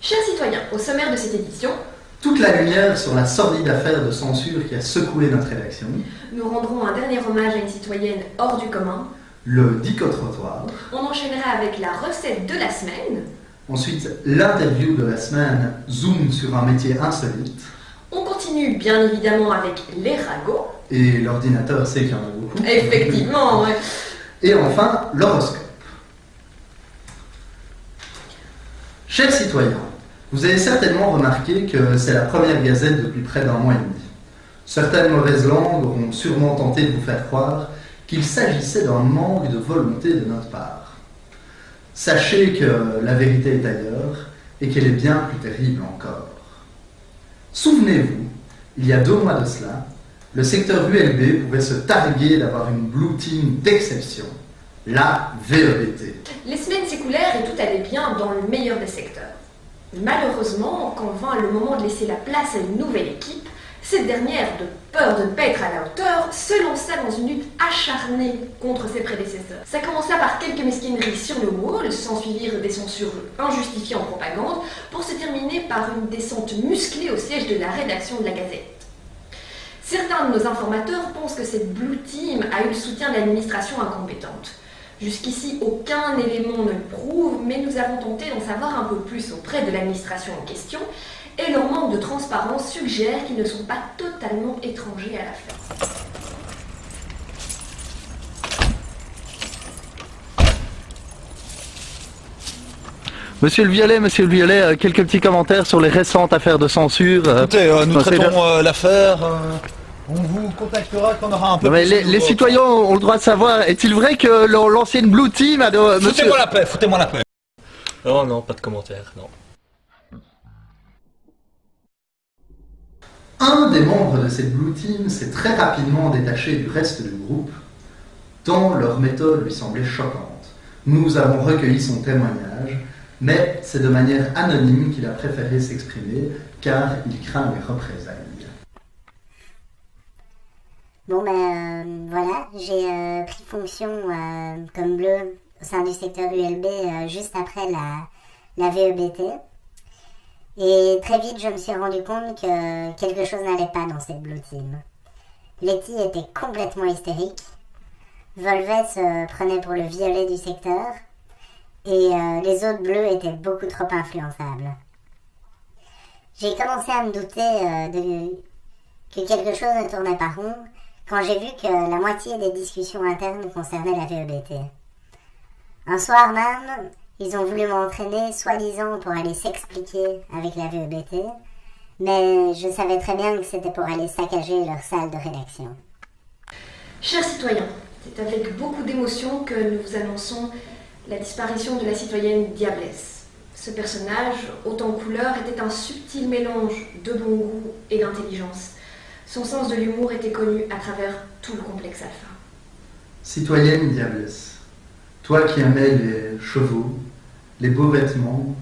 Chers citoyens, au sommaire de cette édition, toute la lumière sur la sordide affaire de censure qui a secoué notre rédaction. Nous rendrons un dernier hommage à une citoyenne hors du commun. Le dico-trottoir. On enchaînera avec la recette de la semaine. Ensuite, l'interview de la semaine, zoom sur un métier insolite. On continue bien évidemment avec les ragots. Et l'ordinateur sait qu'il y en a beaucoup. Effectivement, ouais. Et enfin, l'horoscope. Chers citoyens, vous avez certainement remarqué que c'est la première gazette depuis près d'un mois et demi. Certaines mauvaises langues auront sûrement tenté de vous faire croire qu'il s'agissait d'un manque de volonté de notre part. Sachez que la vérité est ailleurs et qu'elle est bien plus terrible encore. Souvenez-vous, il y a 2 mois de cela, le secteur ULB pouvait se targuer d'avoir une Blue Team d'exception, la VEBT. Les semaines s'écoulèrent et tout allait bien dans le meilleur des secteurs. Malheureusement, quand vint le moment de laisser la place à une nouvelle équipe, cette dernière, de peur de ne pas être à la hauteur, se lança dans une lutte acharnée contre ses prédécesseurs. Ça commença par quelques mesquineries sur le wall, s'ensuivirent des censures injustifiées en propagande, pour se terminer par une descente musclée au siège de la rédaction de la Gazette. Certains de nos informateurs pensent que cette Blue Team a eu le soutien de l'administration incompétente. Jusqu'ici, aucun élément ne le prouve, mais nous avons tenté d'en savoir un peu plus auprès de l'administration en question, et leur manque de transparence suggère qu'ils ne sont pas totalement étrangers à l'affaire. Monsieur le Violet, quelques petits commentaires sur les récentes affaires de censure. Écoutez, nous traitons l'affaire. On vous contactera quand on aura un peu plus. Les citoyens ont le droit de savoir. Est-il vrai que l'ancienne Blue Team a de... Foutez-moi la paix. Non, pas de commentaires, non. Un des membres de cette Blue Team s'est très rapidement détaché du reste du groupe, tant leur méthode lui semblait choquante. Nous avons recueilli son témoignage, mais c'est de manière anonyme qu'il a préféré s'exprimer, car il craint les représailles. Bon voilà, j'ai pris fonction comme bleu au sein du secteur ULB juste après la VEBT. Et très vite, je me suis rendu compte que quelque chose n'allait pas dans cette Blue Team. Letty était complètement hystérique. Volvet se prenait pour le violet du secteur. Et les autres bleus étaient beaucoup trop influençables. J'ai commencé à me douter que quelque chose ne tournait pas rond quand j'ai vu que la moitié des discussions internes concernaient la VEBT. Un soir même, ils ont voulu m'entraîner, soi-disant pour aller s'expliquer avec la VEBT, mais je savais très bien que c'était pour aller saccager leur salle de rédaction. Chers citoyens, c'est avec beaucoup d'émotion que nous vous annonçons la disparition de la citoyenne Diablesse. Ce personnage, haut en couleur, était un subtil mélange de bon goût et d'intelligence. Son sens de l'humour était connu à travers tout le complexe alpha. Citoyenne Diablesse, toi qui aimais les chevaux, les beaux vêtements,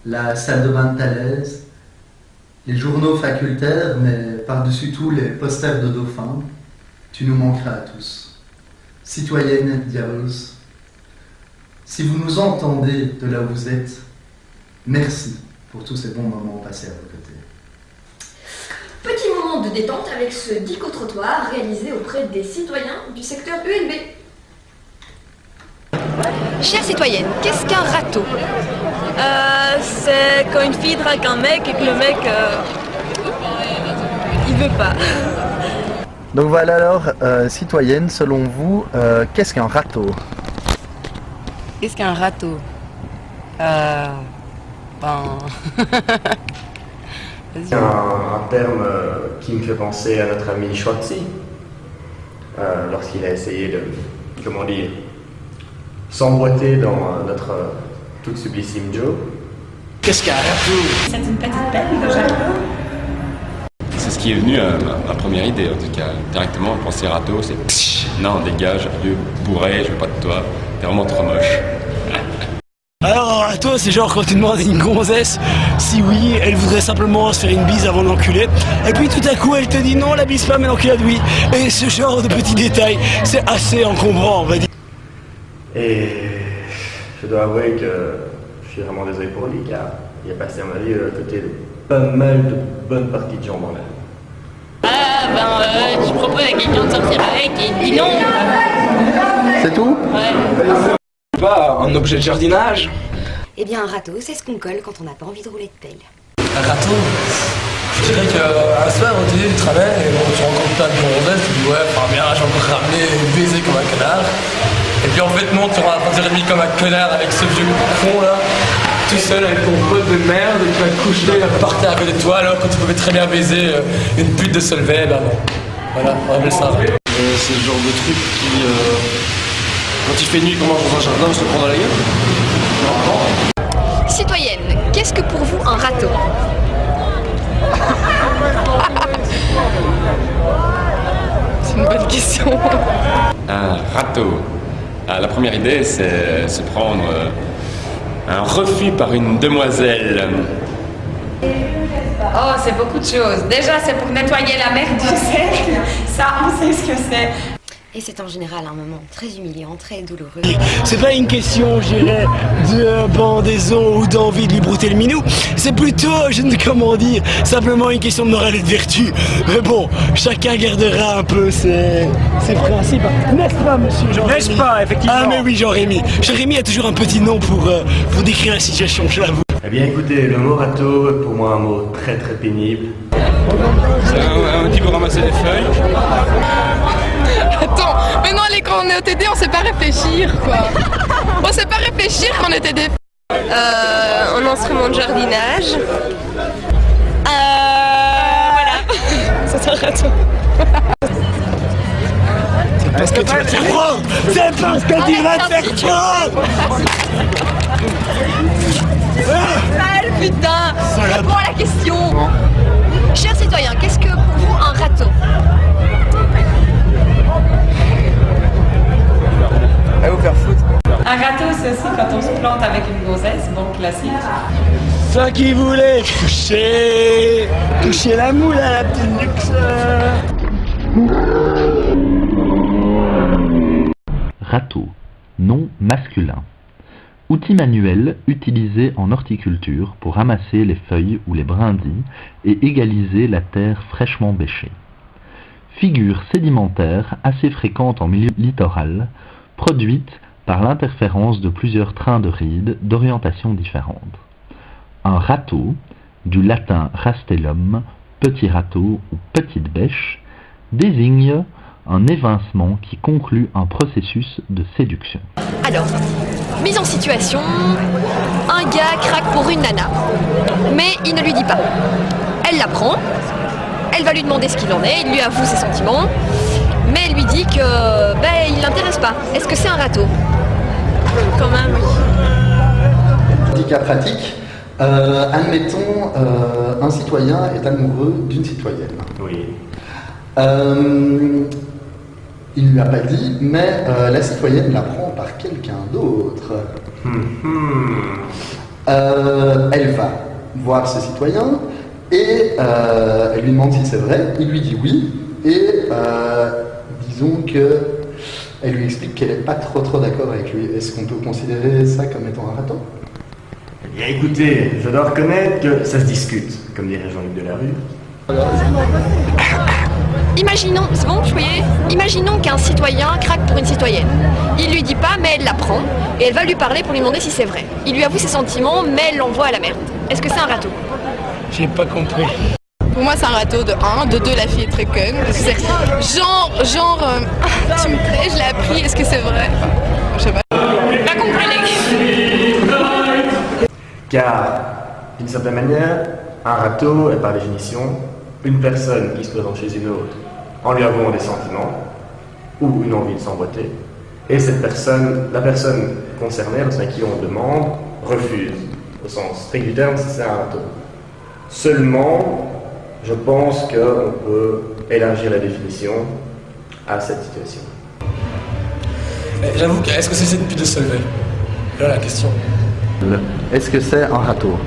la salle de bain de Thalès, les journaux facultaires, mais par-dessus tout les posters de dauphins, tu nous manqueras à tous. Citoyenne Diablesse, si vous nous entendez de là où vous êtes, merci pour tous ces bons moments passés à vos côtés. Petit moment de détente avec ce dico-trottoir réalisé auprès des citoyens du secteur ULB. Chère citoyenne, qu'est-ce qu'un râteau? C'est quand une fille drague un mec et que le mec, il veut pas. Donc voilà alors, citoyenne, selon vous, qu'est-ce qu'un râteau? Qu'est-ce qu'un râteau? C'est un terme qui me fait penser à notre ami Schwartzy, lorsqu'il a essayé de, s'emboîter dans notre toute sublissime Joe. Qu'est-ce qu'un râteau? C'est une petite belle de râteau. C'est ce qui est venu à ma première idée en tout cas. Directement, penser râteau, c'est non, dégage, vieux bourré, je veux pas de toi, t'es vraiment trop moche. Alors, un râteau, c'est genre quand tu demandes à une gonzesse si oui, elle voudrait simplement se faire une bise avant d'enculer. Et puis tout à coup, elle te dit non, la bise pas, mais l'enculade oui. Et ce genre de petits détails, c'est assez encombrant, on va dire. Et je dois avouer que je suis vraiment désolé pour lui, car Il a passé, à mon avis, à côté de pas mal de bonnes parties de jambes en l'air. Tu proposes à quelqu'un de sortir avec et il dit non. C'est tout? Ouais. Pas un objet de jardinage. Eh bien, un râteau, c'est ce qu'on colle quand on n'a pas envie de rouler de pelle. Un râteau, je dirais qu'un soir au début du travail, tu rencontres plein de gonzesses, tu dis ouais, enfin bien, j'ai encore ramené baiser comme un connard. Et puis en fait non, tu rentres à 3h30 comme un connard avec ce vieux con là, tout seul avec ton pote de merde, et tu vas te coucher par terre à côté de toi alors que tu pouvais très bien baiser une pute de Solvay, ben non. Voilà, on appelle ça. C'est le genre de truc qui, quand il fait nuit, comment dans un jardin, on se prend dans la gueule. Citoyenne, qu'est-ce que pour vous un râteau? C'est une bonne question. Un râteau. La première idée, c'est se prendre un refus par une demoiselle. Oh, c'est beaucoup de choses. Déjà, c'est pour nettoyer la merde du cercle. Ça, on sait ce que c'est. Et c'est en général un moment très humiliant, très douloureux. C'est pas une question, je dirais, de bandaison ou d'envie de lui brouter le minou. C'est plutôt, comment dire, simplement une question de morale et de vertu. Mais bon, chacun gardera un peu ses principes. N'est-ce pas, monsieur Jean-Rémy? N'est-ce pas, effectivement? Ah mais oui, Jean-Rémy. Jean-Rémy a toujours un petit nom pour décrire la situation, je l'avoue. Eh bien écoutez, le mot râteau est pour moi un mot très très pénible. C'est un petit pour ramasser des feuilles. Attends, mais non, quand on est au TD, on sait pas réfléchir, quoi. On sait pas réfléchir quand on est TD. Un instrument de jardinage. Voilà. Ça c'est un râteau. C'est parce que tu vas te faire prendre. C'est parce que tu vas te faire prendre. Mal, putain! Réponds à la question! Chers citoyens, qu'est-ce que pour vous un râteau? Allez vous faire foutre. Un râteau, c'est aussi quand on se plante avec une gonzesse, bon classique. Toi qui voulais toucher la moule à la petite luxeur. Râteau, nom masculin. Outil manuel utilisé en horticulture pour ramasser les feuilles ou les brindilles et égaliser la terre fraîchement bêchée. Figure sédimentaire assez fréquente en milieu littoral, produite par l'interférence de plusieurs trains de rides d'orientation différente. Un râteau, du latin rastellum, petit râteau ou petite bêche, désigne un évincement qui conclut un processus de séduction. Alors, mise en situation, un gars craque pour une nana, mais il ne lui dit pas. Elle la prend, elle va lui demander ce qu'il en est, il lui avoue ses sentiments, mais elle lui dit que il l'intéresse pas. Est-ce que c'est un râteau? Quand même, oui. Petit cas pratique, admettons un citoyen est amoureux d'une citoyenne. Oui. Il ne lui a pas dit, mais la citoyenne l'apprend par quelqu'un d'autre. Elle va voir ce citoyen et elle lui demande si c'est vrai. Il lui dit oui et disons que elle lui explique qu'elle n'est pas trop d'accord avec lui. Est-ce qu'on peut considérer ça comme étant un râteau? Eh bien écoutez, je dois reconnaître que ça se discute, comme dirait Jean-Luc Delarue. Imaginons, c'est bon, je voyais. Imaginons qu'un citoyen craque pour une citoyenne. Il lui dit pas, mais elle la prend et elle va lui parler pour lui demander si c'est vrai. Il lui avoue ses sentiments, mais elle l'envoie à la merde. Est-ce que c'est un râteau? J'ai pas compris. Pour moi, c'est un râteau de 1, de 2, la fille est très conne. Parce que c'est genre, tu me plais, je l'ai appris, est-ce que c'est vrai? Enfin, je sais pas. Pas compris, les gars. Car, d'une certaine manière, un râteau est par définition une personne qui se présente chez une autre en lui avouant des sentiments ou une envie de s'emboîter, et cette personne, la personne concernée, à qui on demande, refuse. Au sens strict du terme, c'est un râteau. Seulement, je pense qu'on peut élargir la définition à cette situation. J'avoue, est-ce que c'est une pute de Solvay? Là la question. Est-ce que c'est un râteau?